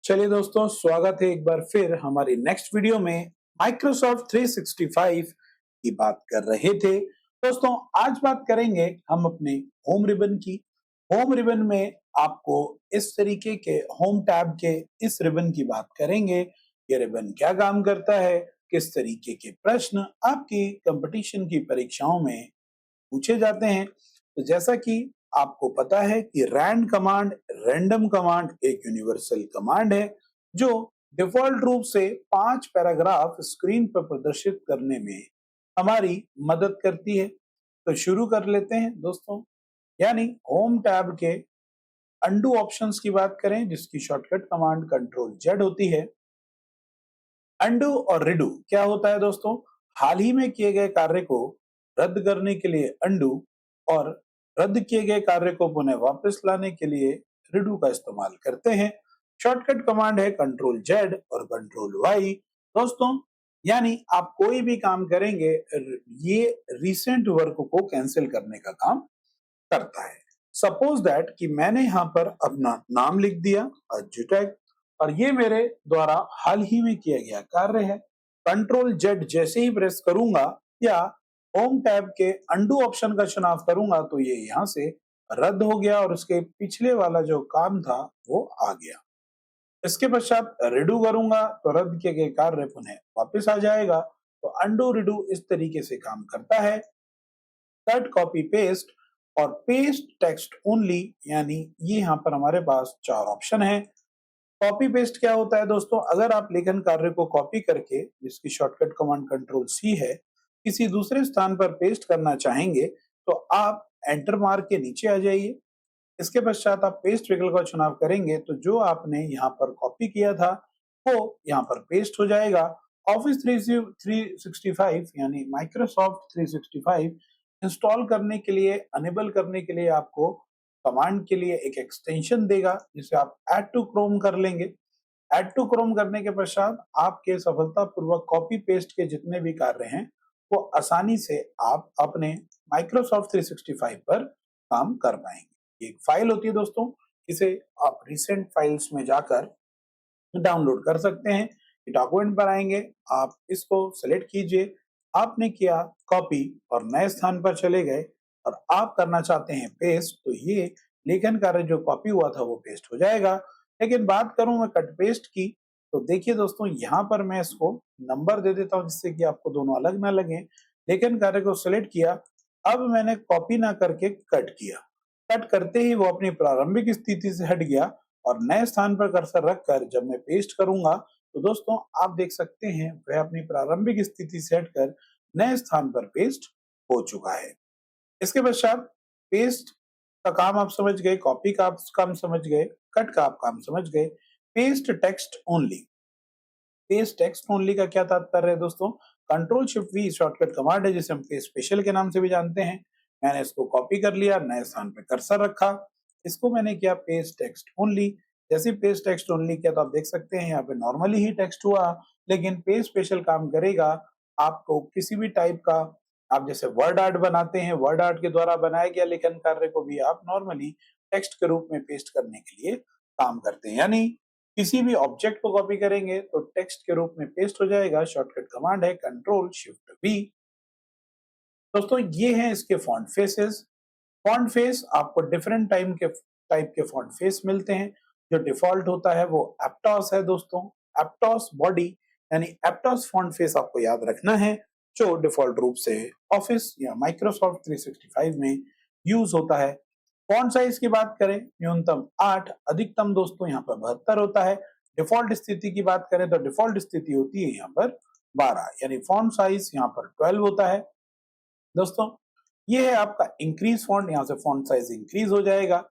चलिए दोस्तों, स्वागत है एक बार फिर हमारी नेक्स्ट वीडियो में। माइक्रोसॉफ्ट 365 की बात कर रहे थे। दोस्तों, आज बात करेंगे हम अपने होम रिबन की। होम रिबन में आपको इस तरीके के होम टैब के इस रिबन की बात करेंगे। ये रिबन क्या काम करता है, किस तरीके के प्रश्न आपकी कंपटीशन की परीक्षाओं में पूछे जाते हैं। तो जैसा कि आपको पता है कि रैंड कमांड, रैंडम कमांड एक यूनिवर्सल कमांड है जो डिफॉल्ट रूप से 5 पैराग्राफ स्क्रीन पर प्रदर्शित करने में हमारी मदद करती है। तो शुरू कर लेते हैं दोस्तों। यानी होम टैब के अंडू ऑप्शंस की बात करें जिसकी शॉर्टकट कमांड कंट्रोल जेड होती है। अंडू और रिडू क्या होता है दोस्तों? हाल ही में किए गए कार्य को रद्द करने के लिए अंडू और रद्द किए गए कार्य को पुनः वापस लाने के लिए रिडू का इस्तेमाल करते हैं। शॉर्टकट कमांड है कंट्रोल जेड और कंट्रोल वाई दोस्तों। यानी आप कोई भी काम करेंगे, ये रिसेंट वर्क को कैंसिल करने का काम करता है। सपोज दैट कि मैंने यहाँ पर अपना नाम लिख दिया अज्जुटेक और ये मेरे द्वारा हाल ही में किया गया कार्य है। कंट्रोल जेड जैसे ही प्रेस करूंगा या होम टैब के अंडू ऑप्शन का चुनाव करूंगा तो ये यहाँ से रद्द हो गया और उसके पिछले वाला जो काम था वो आ गया। इसके पश्चात रिडू करूंगा तो रद्द किए गए कार्य पुनः वापस आ जाएगा। तो अंडू रिडू इस तरीके से काम करता है। कट, कॉपी, पेस्ट और पेस्ट टेक्स्ट ओनली, यानी ये यहाँ पर हमारे पास 4 ऑप्शन है। कॉपी पेस्ट क्या होता है दोस्तों? अगर आप लेखन कार्य को कॉपी करके, जिसकी शॉर्टकट कमांड कंट्रोल सी है, किसी दूसरे स्थान पर पेस्ट करना चाहेंगे तो आप एंटर मार के नीचे आ जाइए। इसके पश्चात आप पेस्ट विकल्प का चुनाव करेंगे तो जो आपने यहाँ पर कॉपी किया था वो यहाँ पर पेस्ट हो जाएगा। ऑफिस 365 यानी माइक्रोसॉफ्ट 365 इंस्टॉल करने के लिए, अनेबल करने के लिए आपको कमांड के लिए एक एक्सटेंशन देगा जिसे आप ऐड टू क्रोम कर लेंगे। ऐड टू क्रोम करने के पश्चात आपके सफलतापूर्वक कॉपी पेस्ट के जितने भी कार्य हैं वो आसानी से आप अपने माइक्रोसॉफ्ट 365 पर काम कर पाएंगे। एक फाइल होती है दोस्तों, इसे आप रिसेंट फाइल्स में जाकर डाउनलोड कर सकते हैं। डॉक्यूमेंट पर आएंगे, आप इसको सेलेक्ट कीजिए। आपने किया कॉपी और नए स्थान पर चले गए और आप करना चाहते हैं पेस्ट, तो ये लेखन कार्य जो कॉपी हुआ था वो पेस्ट हो जाएगा। लेकिन बात करूं मैं कट पेस्ट की, तो देखिए दोस्तों, यहाँ पर मैं इसको नंबर दे देता हूं जिससे कि आपको दोनों अलग ना लगे। लेखन कार्य को सिलेक्ट किया, अब मैंने कॉपी ना करके कट किया। कट करते ही वो अपनी प्रारंभिक स्थिति से हट गया और नए स्थान पर कर्सर रखकर जब मैं पेस्ट करूंगा तो दोस्तों आप देख सकते हैं वह अपनी प्रारंभिक स्थिति से हटकर नए स्थान पर पेस्ट हो चुका है। इसके पश्चात पेस्ट का काम आप समझ गए, कॉपी का आप काम समझ गए, कट का आप काम समझ गए। Paste text only, paste text only का क्या तात्पर्य है दोस्तों? Control shift we shortcut command है जिसे हम पेस्ट स्पेशल के नाम से भी जानते हैं। मैंने इसको कॉपी कर लिया, नए स्थान पर कर्सर रखा, इसको मैंने किया पेस्ट टेक्स्ट ओनली। जैसे पेस्ट टेक्स्ट ओनली किया तो आप देख सकते हैं यहाँ पे नॉर्मली ही टेक्स्ट हुआ, लेकिन पेस्ट स्पेशल काम करेगा। आपको किसी भी टाइप का, आप जैसे वर्ड आर्ट बनाते हैं, वर्ड आर्ट के द्वारा बनाया गया लेखन कार्य को भी आप नॉर्मली टेक्स्ट के रूप में पेस्ट करने के लिए काम करते हैं। यानी किसी भी ऑब्जेक्ट को कॉपी करेंगे तो टेक्स्ट के रूप में पेस्ट हो जाएगा। शॉर्टकट कमांड है कंट्रोल शिफ्ट वी। दोस्तों, ये हैं इसके फॉन्ट फेसेस। फॉन्ट फेस आपको डिफरेंट टाइप के फॉन्ट फेस मिलते हैं। जो डिफॉल्ट होता है वो एप्टॉस है दोस्तों, एप्टॉस बॉडी, यानी एप्टॉस फॉन्ट फेस आपको याद रखना है, जो डिफॉल्ट रूप से ऑफिस या माइक्रोसॉफ्ट 365 में यूज होता है। फॉन्ट साइज की बात करें, न्यूनतम 8, अधिकतम दोस्तों यहाँ पर 72 होता है। डिफॉल्ट स्थिति की बात करें तो डिफॉल्ट स्थिति होती है यहाँ पर 12, यानी फॉन्ट साइज यहाँ पर 12 होता है। दोस्तों, ये है आपका इंक्रीज फॉन्ट, यहाँ से फॉन्ट साइज इंक्रीज हो जाएगा।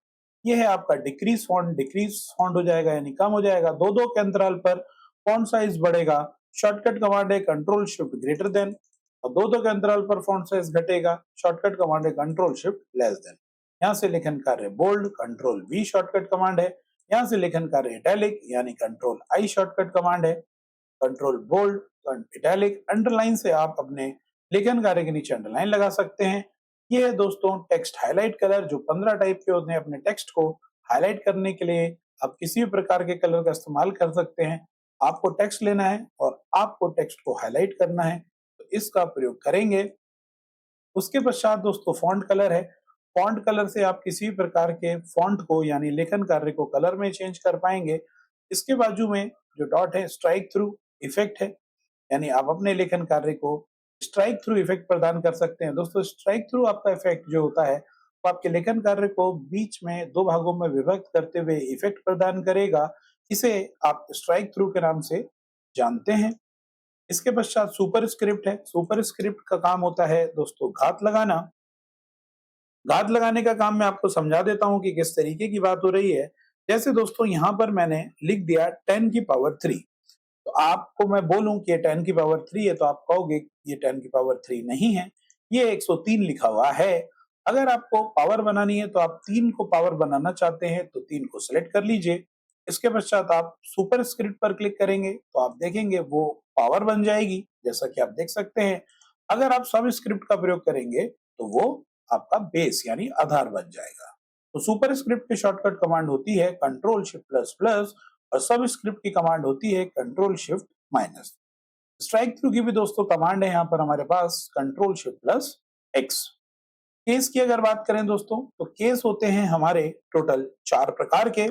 ये है आपका डिक्रीज फॉन्ट, डिक्रीज फॉन्ट हो जाएगा यानी कम हो जाएगा। दो के अंतराल पर फॉन्ट साइज बढ़ेगा। शॉर्टकट कमांड है कंट्रोल शिफ्ट ग्रेटर देन, और दो के अंतराल पर फॉन्ट साइज घटेगा। शॉर्टकट कमांड है कंट्रोल शिफ्ट लेस देन। यहाँ से लेखन कार्य bold, control V shortcut command है। यहाँ से लेखन कार्य इटैलिक यानी कंट्रोल आई शॉर्टकट कमांड है। कंट्रोल बोल्ड, इटैलिक, अंडरलाइन से आप अपने लेखन कार्य के नीचे अंडरलाइन लगा सकते हैं। ये है दोस्तों टेक्स्ट हाईलाइट कलर, जो 15 टाइप के होते हैं अपने टेक्स्ट को हाईलाइट करने के लिए आप किसी भी प्रकार के कलर का इस्तेमाल कर सकते हैं। आपको टेक्स्ट लेना है और आपको टेक्स्ट को हाईलाइट करना है, तो इसका प्रयोग करेंगे। उसके पश्चात दोस्तों फॉन्ट कलर है। फॉन्ट कलर से आप किसी भी प्रकार के फॉन्ट को यानी लेखन कार्य को कलर में चेंज कर पाएंगे। इसके बाजू में जो डॉट है स्ट्राइक थ्रू इफेक्ट है, यानी आप अपने लेखन कार्य को स्ट्राइक थ्रू इफेक्ट प्रदान कर सकते हैं। दोस्तों स्ट्राइक थ्रू आपका इफेक्ट जो होता है वो आपके लेखन कार्य को बीच में दो भागों में विभक्त करते हुए इफेक्ट प्रदान करेगा। इसे आप स्ट्राइक थ्रू के नाम से जानते हैं। इसके पश्चात सुपर स्क्रिप्ट है। सुपर स्क्रिप्ट का काम होता है दोस्तों घात लगाना। घात लगाने का काम मैं आपको समझा देता हूं कि किस तरीके की बात हो रही है। जैसे दोस्तों यहाँ पर मैंने लिख दिया 10 की पावर 3, तो आपको मैं बोलूं कि ये 10 की पावर 3 है तो आप कहोगे ये 10 की पावर 3 नहीं है, ये 103 लिखा हुआ है। अगर आपको पावर बनानी है तो आप 3 को पावर बनाना चाहते हैं तो 3 को सिलेक्ट कर लीजिए। इसके पश्चात आप सुपर स्क्रिप्ट पर क्लिक करेंगे तो आप देखेंगे वो पावर बन जाएगी, जैसा कि आप देख सकते हैं। अगर आप सब स्क्रिप्ट का प्रयोग करेंगे तो वो आपका बेस यानी आधार बन जाएगा। तो सुपर स्क्रिप्ट की शॉर्टकट कमांड होती है कंट्रोल शिफ्ट प्लस प्लस और सब स्क्रिप्ट की कमांड होती है control shift minus. Strikethrough की भी दोस्तों कमांड है यहाँ पर हमारे पास control shift plus X. Case की अगर बात करें दोस्तों तो केस होते हैं हमारे टोटल 4 प्रकार के।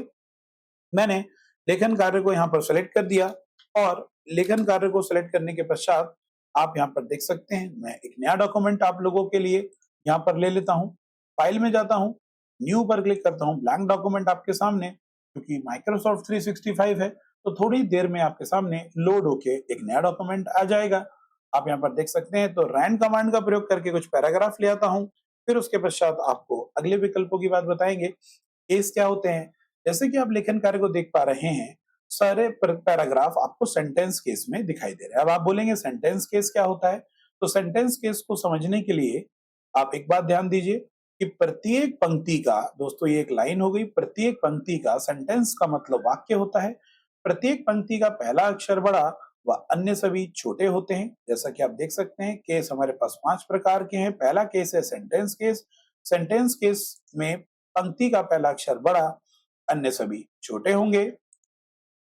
मैंने लेखन कार्य को यहाँ पर सिलेक्ट कर दिया और लेखन कार्य को सिलेक्ट करने के पश्चात आप यहाँ पर देख सकते हैं मैं एक नया डॉक्यूमेंट आप लोगों के लिए यहाँ पर ले लेता हूँ। फाइल में जाता हूँ, न्यू पर क्लिक करता हूँ। ब्लैंक डॉक्यूमेंट आपके सामने, क्योंकि माइक्रोसॉफ्ट 365 है तो थोड़ी देर में आपके सामने लोड होके एक नया डॉक्यूमेंट आ जाएगा। आप यहाँ पर देख सकते हैं। तो रैन कमांड का प्रयोग करके कुछ पैराग्राफ ले आता हूँ। फिर उसके पश्चात आपको अगले विकल्पों की बात बताएंगे। केस क्या होते हैं, जैसे कि आप लेखन कार्य को देख पा रहे हैं, सारे पैराग्राफ आपको सेंटेंस केस में दिखाई दे रहे हैं। अब आप बोलेंगे सेंटेंस केस क्या होता है, तो सेंटेंस केस को समझने के लिए आप एक बात ध्यान दीजिए कि प्रत्येक पंक्ति का, दोस्तों ये एक लाइन हो गई, प्रत्येक पंक्ति का सेंटेंस का मतलब वाक्य होता है। प्रत्येक पंक्ति का पहला अक्षर बड़ा व अन्य सभी छोटे होते हैं। जैसा कि आप देख सकते हैं केस हमारे पास 5 प्रकार के हैं। पहला केस है सेंटेंस केस। सेंटेंस केस में पंक्ति का पहला अक्षर बड़ा, अन्य सभी छोटे होंगे।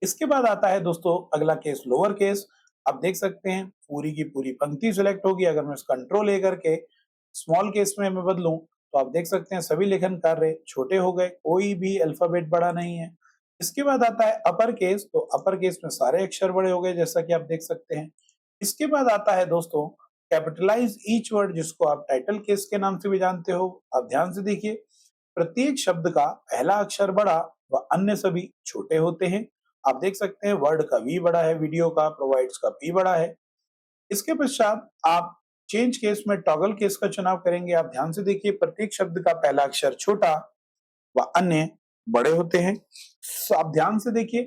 इसके बाद आता है दोस्तों अगला केस लोअर केस। आप देख सकते हैं पूरी की पूरी पंक्ति सिलेक्ट होगी। अगर मैं कंट्रोल ए करके स्मॉल केस में मैं बदलूं तो आप देख सकते हैं सभी लेखन कार्य छोटे हो गए, कोई भी अल्फाबेट बड़ा नहीं है। इसके बाद आता है अपर केस। तो अपर केस में सारे अक्षर बड़े हो गए, जैसा कि आप देख सकते हैं। इसके बाद आता है दोस्तों कैपिटलाइज ईच वर्ड, जिसको आप टाइटल केस के नाम से भी जानते हो। आप ध्यान से देखिए, प्रत्येक शब्द का पहला अक्षर बड़ा व अन्य सभी छोटे होते हैं। आप देख सकते हैं वर्ड का वी बड़ा है, वीडियो का, प्रोवाइड्स का पी बड़ा है। इसके पश्चात आप चेंज केस में टॉगल केस का चुनाव करेंगे। आप ध्यान से देखिए, प्रत्येक शब्द का पहला अक्षर छोटा व अन्य बड़े होते हैं। तो आप ध्यान से देखिए,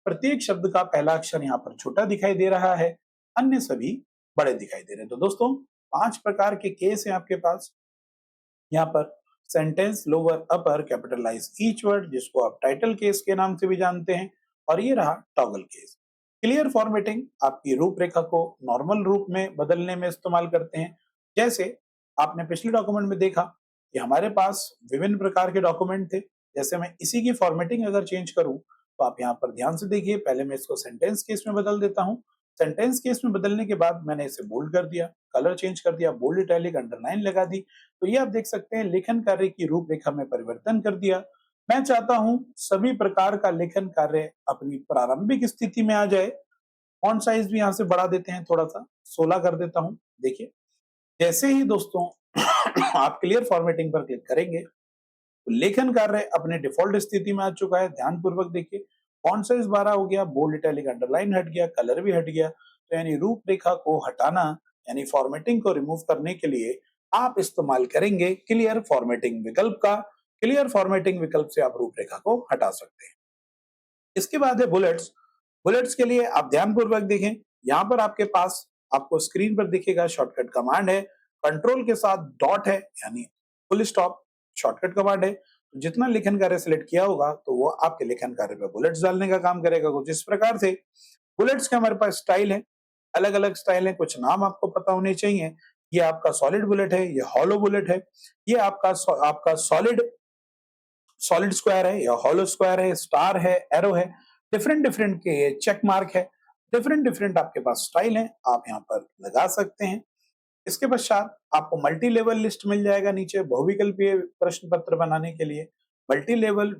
प्रत्येक शब्द का पहला अक्षर यहाँ पर छोटा दिखाई दे रहा है, अन्य सभी बड़े दिखाई दे रहे हैं। तो दोस्तों 5 प्रकार के केस हैं आपके पास। यहाँ पर सेंटेंस, लोअर, अपर, कैपिटलाइज ईच वर्ड, जिसको आप टाइटल केस के नाम से भी जानते हैं, और ये रहा टॉगल केस। क्लियर फॉर्मेटिंग आपकी रूपरेखा को नॉर्मल रूप में बदलने में इस्तेमाल करते हैं। जैसे आपने पिछले डॉक्यूमेंट में देखा कि हमारे पास विभिन्न प्रकार के डॉक्यूमेंट थे। जैसे मैं इसी की फॉर्मेटिंग अगर चेंज करूं तो आप यहाँ पर ध्यान से देखिए, पहले मैं इसको सेंटेंस केस में बदल देता हूँ। सेंटेंस केस में बदलने के बाद मैंने इसे बोल्ड कर दिया, कलर चेंज कर दिया, बोल्ड, इटैलिक, अंडरलाइन लगा दी। तो ये आप देख सकते हैं लेखन कार्य की रूपरेखा में परिवर्तन कर दिया। मैं चाहता हूं सभी प्रकार का लेखन कार्य अपनी प्रारंभिक स्थिति में आ जाए। फॉन्ट साइज भी यहां से बढ़ा देते हैं, थोड़ा सा 16 कर देता हूं। देखिए जैसे ही दोस्तों आप क्लियर फॉर्मेटिंग पर क्लिक करेंगे तो लेखन कार्य अपने डिफॉल्ट स्थिति में आ चुका है। ध्यानपूर्वक देखिए, फॉन्ट साइज 12 हो गया, बोल्ड, इटैलिक, अंडरलाइन हट गया, कलर भी हट गया। तो यानी रूपरेखा को हटाना यानी फॉर्मेटिंग को रिमूव करने के लिए आप इस्तेमाल करेंगे क्लियर फॉर्मेटिंग विकल्प का। क्लियर फॉर्मेटिंग विकल्प से आप रूपरेखा को हटा सकते हैं। इसके बाद है बुलेट्स। बुलेट्स के लिए आप ध्यानपूर्वक देखें, यहाँ पर आपके पास आपको स्क्रीन पर दिखेगा शॉर्टकट कमांड है, कंट्रोल के साथ डॉट है यानी फुल स्टॉप शॉर्टकट कमांड है। तो जितना लेखन कार्य सिलेक्ट किया होगा तो वो आपके लेखन कार्य पे बुलेट्स डालने का काम करेगा। कुछ इस प्रकार से बुलेट्स के हमारे पास स्टाइल है, अलग अलग स्टाइल है, कुछ नाम आपको पता होने चाहिए। ये आपका सॉलिड बुलेट है, ये हॉलो बुलेट है, ये आपका सॉलिड सॉलिड स्क्वायर है या हॉलो स्क्वायर है, स्टार है, एरो है, डिफरेंट डिफरेंट के चेक मार्क है, डिफरेंट डिफरेंट आपके पास स्टाइल है, आप यहाँ पर लगा सकते हैं। इसके पश्चात आपको मल्टी लेवल लिस्ट मिल जाएगा नीचे बहुविकल्पीय प्रश्न पत्र बनाने के लिए। Multi level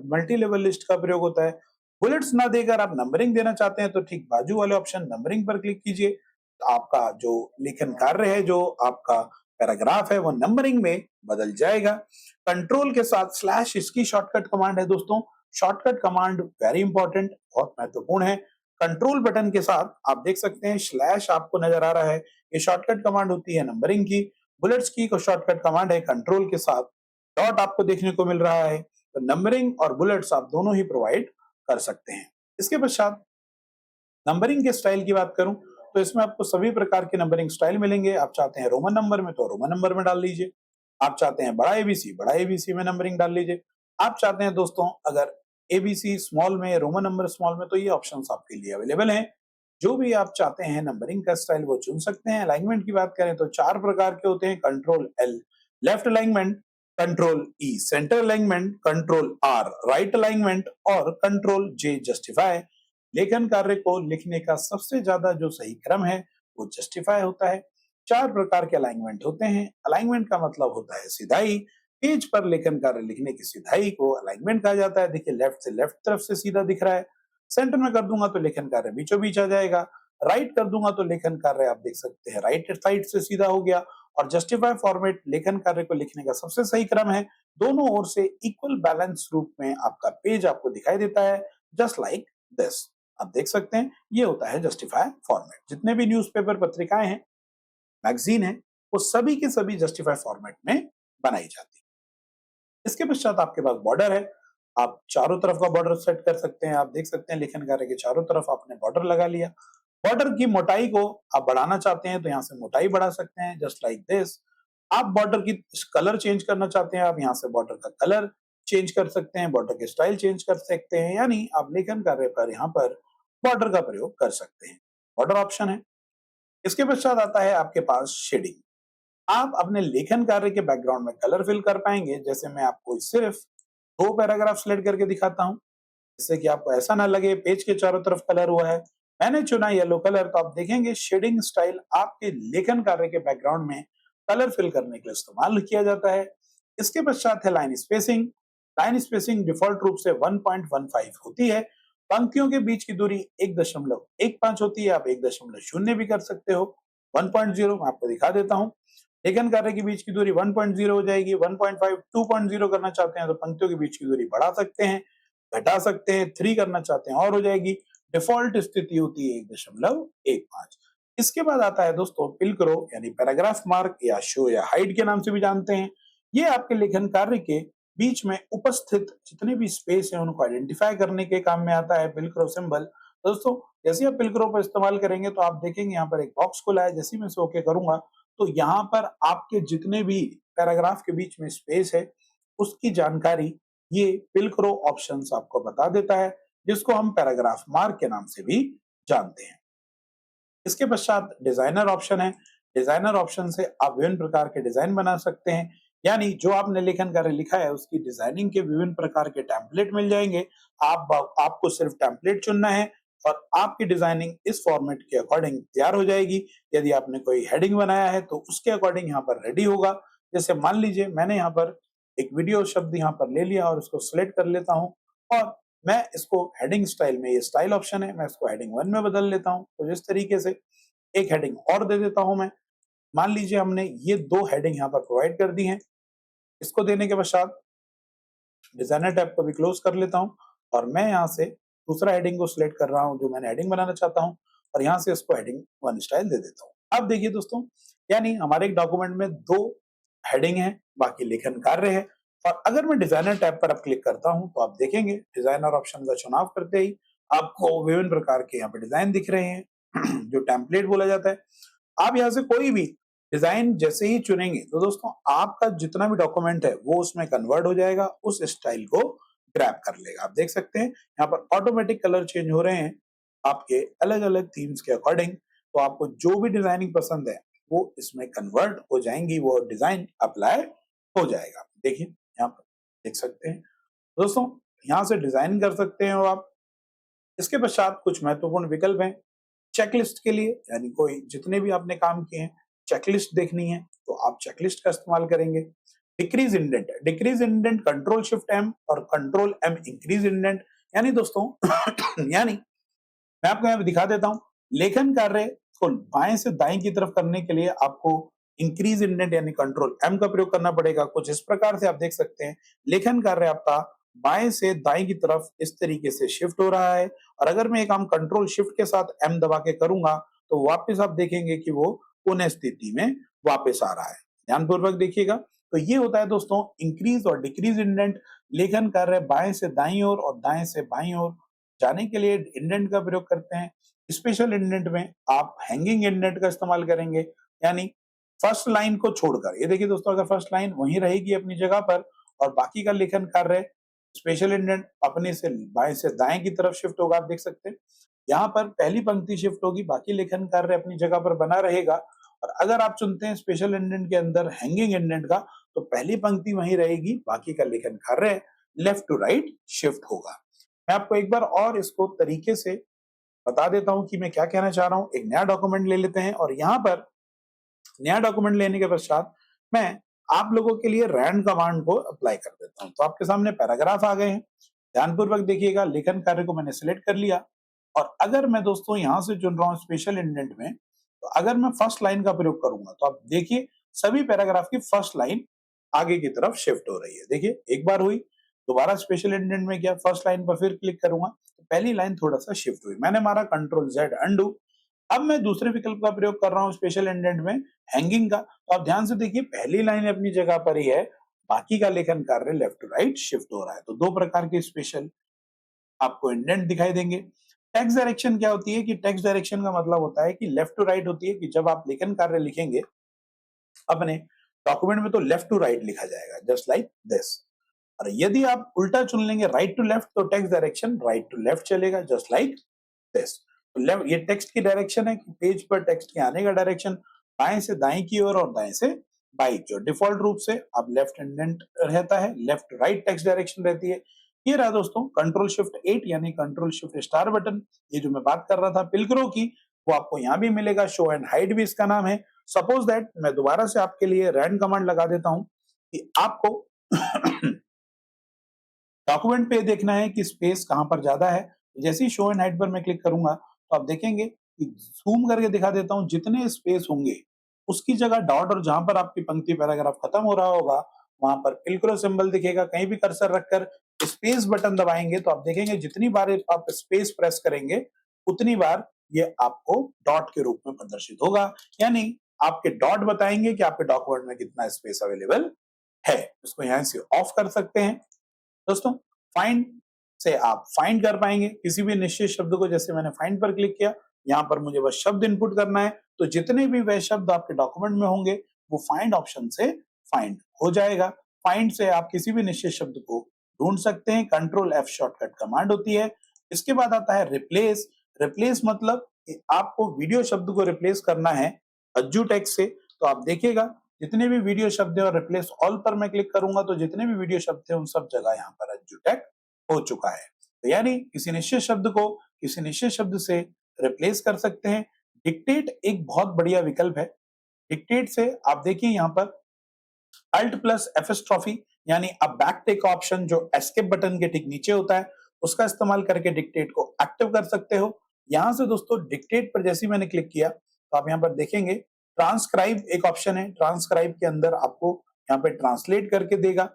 multi level list का प्रयोग होता है। बुलेट्स ना देकर आप नंबरिंग देना चाहते हैं तो ठीक बाजू वाले ऑप्शन नंबरिंग पर क्लिक कीजिए। तो आपका जो लेखन कार्य है, जो आपका पैराग्राफ है, वो नंबरिंग में बदल जाएगा। कंट्रोल के साथ स्लैश इसकी शॉर्टकट कमांड है दोस्तों। शॉर्टकट कमांड वेरी इंपॉर्टेंट, बहुत महत्वपूर्ण है। कंट्रोल बटन के साथ आप देख सकते हैं स्लैश आपको नजर आ रहा है, ये शॉर्टकट कमांड होती है नंबरिंग की। बुलेट्स की को शॉर्टकट कमांड है कंट्रोल के साथ। डॉट आपको देखने को मिल रहा है, तो नंबरिंग और बुलेट्स आप दोनों ही प्रोवाइड कर सकते हैं। इसके पश्चात नंबरिंग के स्टाइल की बात करूं तो इसमें आपको सभी प्रकार के नंबरिंग स्टाइल मिलेंगे। आप चाहते हैं रोमन नंबर में तो रोमन नंबर में डाल लीजिए, आप चाहते हैं बड़ा एबीसी में नंबरिंग डाल लीजिए, आप चाहते हैं दोस्तों अगर एबीसी स्मॉल में, रोमन नंबर स्मॉल में, तो ये ऑप्शंस आपके लिए अवेलेबल हैं। जो भी आप चाहते हैं नंबरिंग का स्टाइल वो चुन सकते हैं। अलाइनमेंट की बात करें तो 4 प्रकार के होते हैं। Control L left alignment, control E center alignment, control R right alignment और कंट्रोल जे जस्टिफाई। लेखन कार्य को लिखने का सबसे ज्यादा जो सही क्रम है वो जस्टिफाई होता है। 4 प्रकार के अलाइनमेंट होते हैं। अलाइनमेंट का मतलब होता है सिधाई। पेज पर लेखन कार्य लिखने की सिधाई को अलाइनमेंट कहा जाता है। देखिए लेफ्ट से लेफ्ट तरफ से सीधा दिख रहा है। सेंटर में कर दूंगा तो लेखन कार्य बीचों बीच आ जाएगा। राइट कर दूंगा तो लेखन कार्य आप देख सकते हैं राइट साइड से सीधा हो गया। और जस्टिफाई फॉर्मेट लेखन कार्य को लिखने का सबसे सही क्रम है। दोनों ओर से इक्वल बैलेंस रूप में आपका पेज आपको दिखाई देता है, जस्ट लाइक दिस। आप देख सकते हैं ये होता है जस्टिफाई फॉर्मेट। जितने भी न्यूज़पेपर पत्रिकाएं हैं, मैगजीन है, वो सभी के सभी जस्टिफाई फॉर्मेट में बनाई जाती है। इसके पश्चात आपके पास बॉर्डर है। आप चारों तरफ का बॉर्डर सेट कर सकते हैं। आप देख सकते हैं लेखन कार्य के चारों तरफ आपने बॉर्डर लगा लिया। बॉर्डर की मोटाई को आप बढ़ाना चाहते हैं तो यहाँ से मोटाई बढ़ा सकते हैं, जस्ट लाइक दिस। आप बॉर्डर की कलर चेंज करना चाहते हैं, आप यहाँ से बॉर्डर का कलर चेंज कर सकते हैं, बॉर्डर के स्टाइल चेंज कर सकते हैं, यानी आप लेखन कार्य पर यहाँ पर बॉर्डर का प्रयोग कर सकते हैं। बॉर्डर ऑप्शन है। इसके पश्चात आता है आपके पास शेडिंग। आप अपने लेखन कार्य के बैकग्राउंड में कलर फिल कर पाएंगे। जैसे मैं आपको सिर्फ 2 पैराग्राफ सिलेक्ट करके दिखाता हूँ, जिससे कि आपको ऐसा ना लगे पेज के चारों तरफ कलर हुआ है। मैंने चुना येलो कलर, तो आप देखेंगे शेडिंग स्टाइल आपके लेखन कार्य के बैकग्राउंड में कलर फिल करने के लिए इस्तेमाल किया जाता है। इसके पश्चात है line spacing. Line spacing default रूप से 1.15 होती है। पंक्तियों के बीच की दूरी 1.15 होती है। आप 1.0 भी कर सकते हो। 1.0 मैं आपको दिखा देता हूँ। लेखन कार्य के बीच की दूरी 1.0 हो जाएगी। 1.5 2.0 करना चाहते हैं तो पंक्तियों के बीच की दूरी बढ़ा सकते हैं, घटा सकते हैं। 3 करना चाहते हैं और हो जाएगी। डिफॉल्ट स्थिति होती है 1.15। इसके बाद आता है दोस्तों पिलक्रो, यानी पैराग्राफ मार्क या शो या हाइड के नाम से भी जानते हैं। ये आपके लेखन कार्य के बीच में उपस्थित जितने भी स्पेस है उनको आइडेंटिफाई करने के काम में आता है पिलक्रो सिंबल। दोस्तों जैसे आप पिलक्रो पर इस्तेमाल करेंगे तो आप देखेंगे यहाँ पर एक बॉक्स खुला है। जैसे ही मैं इसे ओके करूंगा तो यहाँ पर आपके जितने भी पैराग्राफ के बीच में स्पेस है उसकी जानकारी ये पिलक्रो ऑप्शंस आपको बता देता है, जिसको हम पैराग्राफ मार्क के नाम से भी जानते हैं। इसके पश्चात डिजाइनर ऑप्शन है। डिजाइनर ऑप्शन से आप विभिन्न प्रकार के डिजाइन बना सकते हैं, यानी जो आपने लेखन कार्य लिखा है उसकी डिजाइनिंग के विभिन्न प्रकार के टेम्पलेट मिल जाएंगे। आपको सिर्फ टेम्पलेट चुनना है और आपकी डिजाइनिंग इस फॉर्मेट के अकॉर्डिंग तैयार हो जाएगी। यदि आपने कोई हेडिंग बनाया है तो उसके अकॉर्डिंग यहाँ पर रेडी होगा। जैसे मान लीजिए मैंने यहाँ पर एक वीडियो शब्द यहाँ पर ले लिया और उसको सिलेक्ट कर लेता हूँ और मैं इसको हेडिंग स्टाइल में, ये स्टाइल ऑप्शन है, मैं इसको हेडिंग 1 में बदल लेता हूँ। तो जिस तरीके से एक हेडिंग और दे देता हूं मैं। मान लीजिए हमने ये 2 हेडिंग यहाँ पर प्रोवाइड कर दी हैं। इसको देने के पश्चात डिजाइनर टैब को भी क्लोज कर लेता हूं और मैं यहाँ से दूसरा हेडिंग को सिलेक्ट कर रहा हूं जो मैंने हेडिंग बनाना चाहता हूं और यहाँ से इसको हेडिंग 1 स्टाइल दे देता हूं। अब देखिए दोस्तों, यानी हमारे एक डॉक्यूमेंट में 2 हेडिंग है, बाकी लेखन कार्य है। और अगर मैं डिजाइनर टैब पर अब क्लिक करता हूं तो आप देखेंगे डिजाइनर ऑप्शन का चुनाव करते ही आपको विभिन्न प्रकार के यहाँ पे डिजाइन दिख रहे हैं जो टेम्पलेट बोला जाता है। आप यहाँ से कोई भी डिजाइन जैसे ही चुनेंगे तो दोस्तों आपका जितना भी डॉक्यूमेंट है वो उसमें कन्वर्ट हो जाएगा, उस स्टाइल को ग्रैब कर लेगा। आप देख सकते हैं यहाँ पर ऑटोमेटिक कलर चेंज हो रहे हैं आपके अलग अलग थीम्स के अकॉर्डिंग। तो आपको जो भी डिजाइनिंग पसंद है वो इसमें कन्वर्ट हो जाएंगी, वो डिजाइन अप्लाई हो जाएगा। देखिए यहाँ पर देख सकते हैं दोस्तों यहाँ से डिजाइन कर सकते हो आप। इसके पश्चात कुछ महत्वपूर्ण विकल्प हैं चेकलिस्ट के लिए, यानी कोई जितने भी आपने काम किए हैं चेकलिस्ट देखनी है तो आप चेकलिस्ट का इस्तेमाल करेंगे। Decrease indent control shift M और कंट्रोल एम इंक्रीज इंडेंट, यानी दोस्तों यानी मैं आपको यहाँ पे दिखा देता हूँ। लेखन कार्य को बाएं से दाएं की तरफ करने के लिए आपको इंक्रीज इंडेंट यानी कंट्रोल एम का प्रयोग करना पड़ेगा। कुछ इस प्रकार से आप देख सकते हैं लेखन कार्य आपका बाएं से दाएं की तरफ इस तरीके से शिफ्ट हो रहा है, और अगर मैं ये काम कंट्रोल शिफ्ट के साथ एम दबा के करूंगा तो वापस आप देखेंगे कि वो पुनः स्थिति में वापस आ रहा है। ध्यानपूर्वक देखिएगा। तो ये होता है दोस्तों इंक्रीज और डिक्रीज इंडेंट। लेखन कार्य बाएं से दाईं ओर और दाएं से बाईं ओर जाने के लिए इंडेंट का प्रयोग करते हैं। स्पेशल इंडेंट में आप हैंगिंग इंडेंट का इस्तेमाल करेंगे, यानी फर्स्ट लाइन को छोड़कर। ये देखिए दोस्तों, अगर फर्स्ट लाइन वहीं रहेगी अपनी जगह पर और बाकी का लेखन कार्य स्पेशल इंडेंट अपने से बाएं से दाएं की तरफ शिफ्ट होगा। आप देख सकते हैं यहाँ पर पहली पंक्ति शिफ्ट होगी, बाकी लेखन कार्य अपनी जगह पर बना रहेगा। और अगर आप चुनते हैं स्पेशल इंडेंट के अंदर हैंगिंग इंडेंट का तो पहली पंक्ति वहीं रहेगी, बाकी का लेखन कार्य लेफ्ट टू राइट शिफ्ट होगा। मैं आपको एक बार और इसको तरीके से बता देता हूं कि मैं क्या कहना चाह रहा हूं। एक नया डॉक्यूमेंट ले लेते हैं और यहाँ पर नया डॉक्यूमेंट लेने के पश्चात मैं आप लोगों के लिए रैंड कमांड को अप्लाई कर देता हूं। तो आपके सामने पैराग्राफ आ गए हैं। ध्यानपूर्वक देखिएगा, लेखन कार्य को मैंने सिलेक्ट कर लिया और अगर मैं दोस्तों यहां से चुन रहा हूं स्पेशल इंडेंट में, तो अगर मैं फर्स्ट लाइन का प्रयोग करूंगा तो आप देखिए सभी पैराग्राफ की फर्स्ट लाइन आगे की तरफ शिफ्ट हो रही है। देखिए एक बार हुई, दोबारा स्पेशल इंडेंट में किया, फर्स्ट लाइन पर फिर क्लिक करूंगा तो पहली लाइन थोड़ा सा शिफ्ट हुई। मैंने मारा कंट्रोल जेड अंडू। अब मैं दूसरे विकल्प का प्रयोग कर रहा हूं स्पेशल इंडेंट में हैंगिंग का। तो आप ध्यान से देखिए पहली लाइन अपनी जगह पर ही है, बाकी का लेखन कार्य लेफ्ट टू राइट शिफ्ट हो रहा है। तो दो प्रकार के स्पेशल आपको इंडेंट दिखाई देंगे। टेक्स्ट डायरेक्शन क्या होती है कि टेक्स्ट डायरेक्शन का मतलब होता है कि लेफ्ट टू राइट होती है कि जब आप लेखन कार्य लिखेंगे अपने डॉक्यूमेंट में तो लेफ्ट टू राइट लिखा जाएगा जस्ट लाइक दिस। और यदि आप उल्टा चुन लेंगे राइट टू लेफ्ट तो text direction right to left चलेगा जस्ट लाइक दिस। तो लेफ्ट ये टेक्स्ट की डायरेक्शन है कि पेज पर टेक्स्ट के आने का डायरेक्शन बाएं से दाएं की ओर और दाएं से बाईं की ओर। डिफॉल्ट रूप से अब लेफ्ट इंडेंट रहता है, लेफ्ट राइट टेक्स्ट डायरेक्शन रहती है। ये रहा दोस्तों कंट्रोल शिफ्ट 8 यानी कंट्रोल शिफ्ट स्टार बटन। ये जो मैं बात कर रहा था पिलक्रो की वो आपको यहाँ भी मिलेगा, शो एंड हाइड भी इसका नाम है। सपोज दैट मैं दोबारा से आपके लिए रैंड कमांड लगा देता हूं कि आपको डॉक्यूमेंट पे देखना है कि स्पेस कहां पर ज्यादा है। जैसे ही शो एंड हाइड पर मैं क्लिक करूंगा तो आप देखेंगे कि जूम करके दिखा देता हूं जितने स्पेस होंगे उसकी जगह डॉट और जहां पर आपकी पंक्ति पैराग्राफ खत्म हो रहा होगा वहां पर पिलक्रो सिंबल दिखेगा। कहीं भी कर्सर रखकर स्पेस बटन दबाएंगे तो आप देखेंगे जितनी बार आप स्पेस प्रेस करेंगे उतनी बार ये आपको डॉट के रूप में प्रदर्शित होगा, यानी आपके डॉट बताएंगे कि आपके डॉक्यूमेंट में कितना स्पेस अवेलेबल है। इसको यहां से ऑफ कर सकते हैं। दोस्तों फाइंड से आप फाइंड कर पाएंगे किसी भी निश्चित शब्द को। जैसे मैंने फाइंड पर क्लिक किया, यहाँ पर मुझे बस शब्द इनपुट करना है तो जितने भी वह शब्द आपके डॉक्यूमेंट में होंगे वो फाइंड ऑप्शन से फाइंड हो जाएगा। फाइंड से आप किसी भी निश्चित शब्द को ढूंढ सकते हैं। कंट्रोल एफ शॉर्टकट कमांड होती है। इसके बाद आता है रिप्लेस। रिप्लेस मतलब कि आपको वीडियो शब्द को रिप्लेस करना है अज्जू टेक्स्ट से। तो आप देखिएगा जितने भी वीडियो शब्द है और रिप्लेस ऑल पर मैं क्लिक करूंगा तो जितने भी वीडियो शब्द थे उन सब जगह यहाँ पर अज्जू टेक हो चुका है। तो यानी किसी निश्चित शब्द को किसी निश्चित शब्द से रिप्लेस कर सकते हैं। डिक्टेट एक बहुत बढ़िया विकल्प है। डिक्टेट से आप देखिए यहाँ पर अल्ट प्लस एफएस्ट्रॉफी यानी अब बैक टेक ऑप्शन जो एस्केप बटन के ठीक नीचे होता है उसका इस्तेमाल करके डिक्टेट को एक्टिव कर सकते हो। यहां से दोस्तों डिक्टेट पर जैसे ही मैंने क्लिक किया तो आप यहाँ पर देखेंगे ट्रांसक्राइब एक ऑप्शन है। ट्रांसक्राइब के अंदर आपको यहाँ पे ट्रांसलेट करके देगा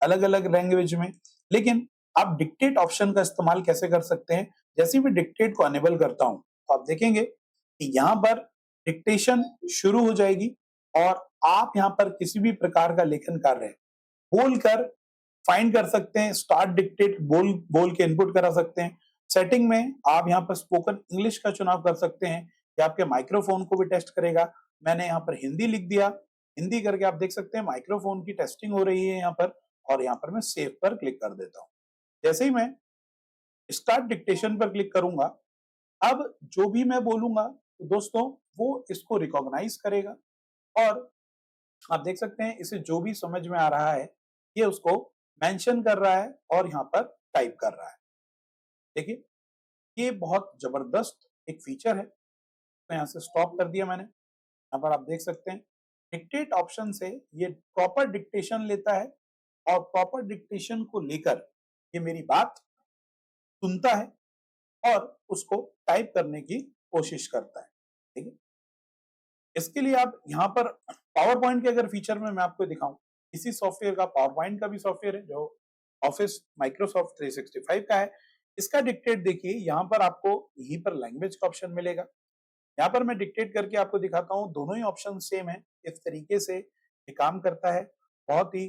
अलग अलग लैंग्वेज में। लेकिन आप डिक्टेट ऑप्शन का इस्तेमाल कैसे कर सकते हैं, जैसे भी डिक्टेट को अनेबल करता हूं तो आप देखेंगे कि यहाँ पर डिक्टेशन शुरू हो जाएगी और आप यहाँ पर किसी भी प्रकार का लेखन कार्य बोलकर फाइंड कर सकते हैं। स्टार्ट डिक्टेट बोल बोल के इनपुट करा सकते हैं। सेटिंग में आप यहाँ पर स्पोकन इंग्लिश का चुनाव कर सकते हैं। ये आपके माइक्रोफोन को भी टेस्ट करेगा। मैंने यहाँ पर हिंदी लिख दिया, हिंदी करके आप देख सकते हैं माइक्रोफोन की टेस्टिंग हो रही है यहाँ पर। और यहाँ पर मैं सेव पर क्लिक कर देता हूँ। जैसे ही मैं स्टार्ट डिक्टेशन पर क्लिक करूंगा अब जो भी मैं बोलूंगा तो दोस्तों वो इसको रिकॉग्नाइज करेगा और आप देख सकते हैं इसे जो भी समझ में आ रहा है ये उसको मेंशन कर रहा है और यहाँ पर टाइप कर रहा है। देखिए, ये बहुत जबरदस्त एक फीचर है। तो यहाँ से स्टॉप कर दिया मैंने। यहाँ पर आप देख सकते हैं डिक्टेट ऑप्शन से ये प्रॉपर डिक्टेशन लेता है और प्रॉपर डिक्टेशन को लेकर ये मेरी बात सुनता है और उसको टाइप करने की कोशिश करता है। ठीक है, इसके लिए आप यहाँ पर पावर पॉइंट के अगर फीचर में मैं आपको दिखाऊं, इसी सॉफ्टवेयर का पावर पॉइंट का भी सॉफ्टवेयर है जो ऑफिस माइक्रोसॉफ्ट 365 का है। इसका डिक्टेट देखिए, यहाँ पर आपको यहीं पर लैंग्वेज का ऑप्शन मिलेगा। यहाँ पर मैं डिक्टेट करके आपको दिखाता हूँ, दोनों ही ऑप्शन सेम है। इस तरीके से ये काम करता है। बहुत ही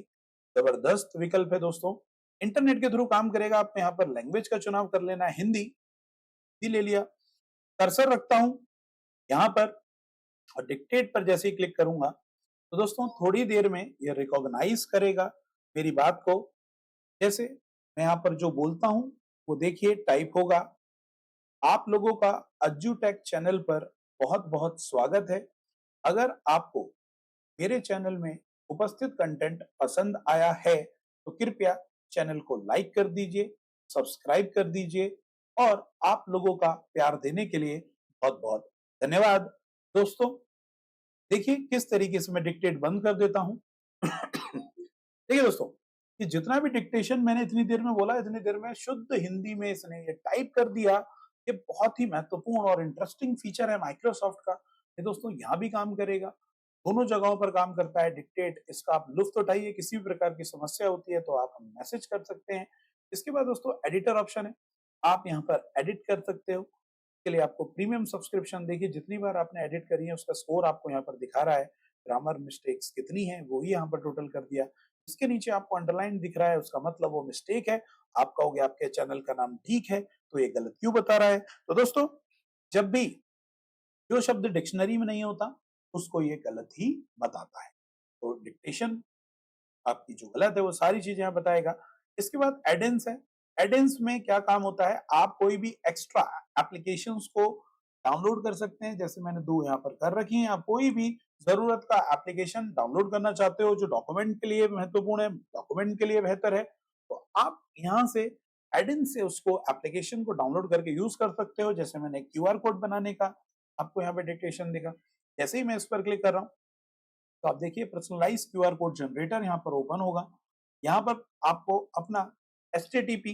जबरदस्त विकल्प है दोस्तों। इंटरनेट के थ्रू काम करेगा। आप यहाँ पर लैंग्वेज का चुनाव कर लेना है, हिंदी ले लिया। कर्सर रखता हूं यहाँ पर और डिक्टेट पर जैसे ही क्लिक करूंगा तो दोस्तों थोड़ी देर में ये रिकॉग्नाइज करेगा मेरी बात को। जैसे मैं यहाँ पर जो बोलता हूं वो देखिए टाइप होगा। आप लोगों का अज्जू टेक चैनल पर बहुत बहुत स्वागत है। अगर आपको मेरे चैनल में उपस्थित कंटेंट पसंद आया है तो कृपया चैनल को लाइक कर दीजिए, सब्सक्राइब कर दीजिए और आप लोगों का प्यार देने के लिए बहुत बहुत धन्यवाद। दोस्तों देखिए किस तरीके से मैं डिक्टेट बंद कर देता हूं। देखिए दोस्तों, कि जितना भी डिक्टेशन मैंने इतनी देर में बोला, इतनी देर में शुद्ध हिंदी में इसने ये टाइप कर दिया। ये बहुत ही महत्वपूर्ण और इंटरेस्टिंग फीचर है माइक्रोसॉफ्ट का। ये दोस्तों यहाँ भी काम करेगा, दोनों जगहों पर काम करता है डिक्टेट। इसका आप लुत्फ उठाइए। किसी भी प्रकार की समस्या होती है तो आप हमें मैसेज कर सकते हैं। इसके बाद दोस्तों एडिटर ऑप्शन है, आप यहाँ पर एडिट कर सकते हो। के लिए आपको प्रीमियम सब्सक्रिप्शन देखिए, जितनी बार आपने एडिट करी है उसका स्कोर आपको यहाँ पर दिखा रहा है। ग्रामर मिस्टेक्स कितनी है वो ही यहाँ पर टोटल कर दिया। इसके नीचे आपको अंडरलाइन दिख रहा है, उसका मतलब वो मिस्टेक है। आप कहोगे आपके चैनल का नाम ठीक है तो ये गलत क्यों बता रहा है। तो दोस्तों जब भी जो शब्द डिक्शनरी में नहीं होता उसको ये गलत ही बताता है। तो डिक्टेशन आपकी जो गलत है वो सारी चीजें यहाँ बताएगा। इसके बाद एडेंस है। एडेंस में क्या काम होता है, आप कोई भी एक्स्ट्रा एप्लीकेशंस को डाउनलोड कर सकते हैं। जैसे मैंने दो यहाँ पर कर रखी हैं। आप कोई भी जरूरत का एप्लीकेशन डाउनलोड करना चाहते हो जो डॉक्यूमेंट के लिए महत्वपूर्ण है, डॉक्यूमेंट के लिए बेहतर है, तो आप यहाँ से एडेंस से उसको एप्लीकेशन को डाउनलोड करके यूज कर सकते हो। जैसे मैंने क्यूआर कोड बनाने का आपको यहाँ पे डिक्टेशन दिखा। जैसे ही मैं इस पर क्लिक कर रहा हूँ तो आप देखिए पर्सनलाइज क्यूआर कोड जनरेटर यहाँ पर ओपन होगा। यहाँ पर आपको अपना एचटीटीपी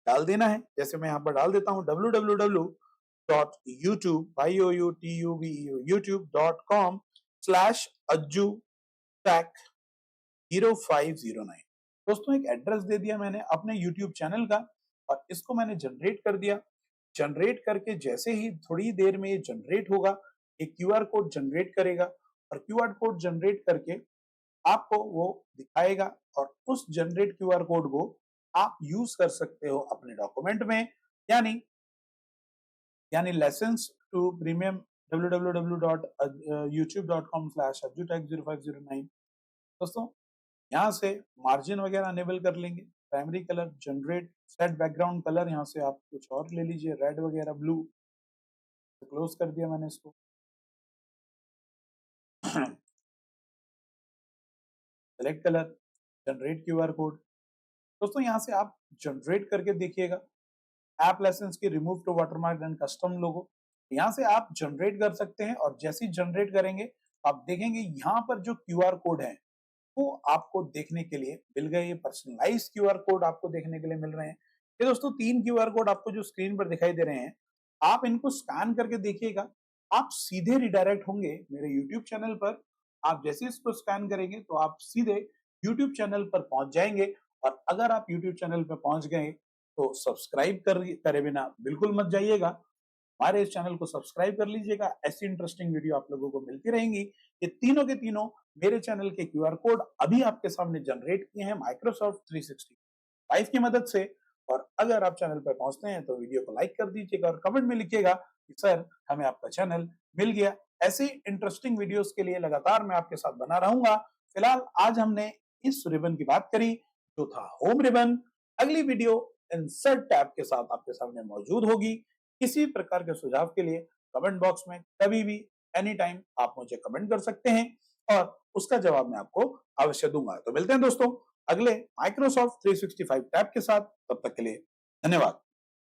डाल देना है। जैसे मैं यहाँ पर डाल देता हूँ www.youtube.com/ajju-tech0509। दोस्तों एक एड्रेस दे दिया मैंने अपने यूट्यूब चैनल का और इसको मैंने जनरेट कर दिया। जनरेट करके जैसे ही थोड़ी देर में ये जनरेट होगा, एक क्यूआर कोड जनरेट करेगा और क्यूआर कोड जनरेट करके आपको वो दिखाएगा और उस जनरेट क्यूआर कोड को आप यूज कर सकते हो अपने डॉक्यूमेंट में। यानी यानी लेसन्स टू प्रीमियम www.youtube.com/ajutech0509। दोस्तों यहाँ से मार्जिन वगैरह अनेबल कर लेंगे। Primary colour generate, set background colour यहाँ से आप कुछ और ले लीजिए, रेड वगैरह, ब्लू। क्लोज कर दिया मैंने इसको। Select colour, generate QR code. दोस्तों यहाँ से आप जनरेट करके देखिएगा ऐप लाइसेंस की remove to watermark and custom logo. यहाँ से आप जनरेट कर सकते हैं और जैसे ही जनरेट करेंगे आप देखेंगे यहाँ पर जो क्यूआर कोड है वो आपको देखने के लिए मिल गए। ये पर्सनलाइज क्यूआर कोड आपको देखने के लिए मिल रहे हैं। ये दोस्तों 3 क्यूआर कोड आपको जो स्क्रीन पर दिखाई दे रहे हैं, आप इनको स्कैन करके देखिएगा। आप सीधे रिडायरेक्ट होंगे मेरे यूट्यूब चैनल पर। आप जैसे इसको स्कैन करेंगे तो आप सीधे यूट्यूब चैनल पर पहुंच जाएंगे। और अगर आप यूट्यूब चैनल पर पहुंच गए तो सब्सक्राइब करे बिना बिल्कुल मत जाइएगा। हमारे इस चैनल को सब्सक्राइब कर लीजिएगा। ऐसी इंटरेस्टिंग वीडियो आप लोगों को मिलती रहेंगी। ये तीनों के तीनों मेरे चैनल के क्यूआर कोड अभी आपके सामने जनरेट किए हैं माइक्रोसॉफ्ट 365 की मदद से। और अगर आप चैनल पर पहुंचते हैं तो वीडियो को लाइक कर दीजिएगा और कमेंट में लिखिएगा कि सर हमें आपका चैनल मिल गया। ऐसे इंटरेस्टिंग वीडियोस के लिए लगातार मैं आपके साथ बना रहूंगा। फिलहाल आज हमने इस रिबन की बात करी जो था होम रिबन। अगली वीडियो इंसर्ट टैब के साथ आपके सामने मौजूद होगी। किसी प्रकार के सुझाव के लिए कमेंट बॉक्स में कभी भी एनी टाइम आप मुझे कमेंट कर सकते हैं और उसका जवाब मैं आपको अवश्य दूंगा। तो मिलते हैं दोस्तों अगले माइक्रोसॉफ्ट 365 टैब के साथ। तब तक के लिए धन्यवाद।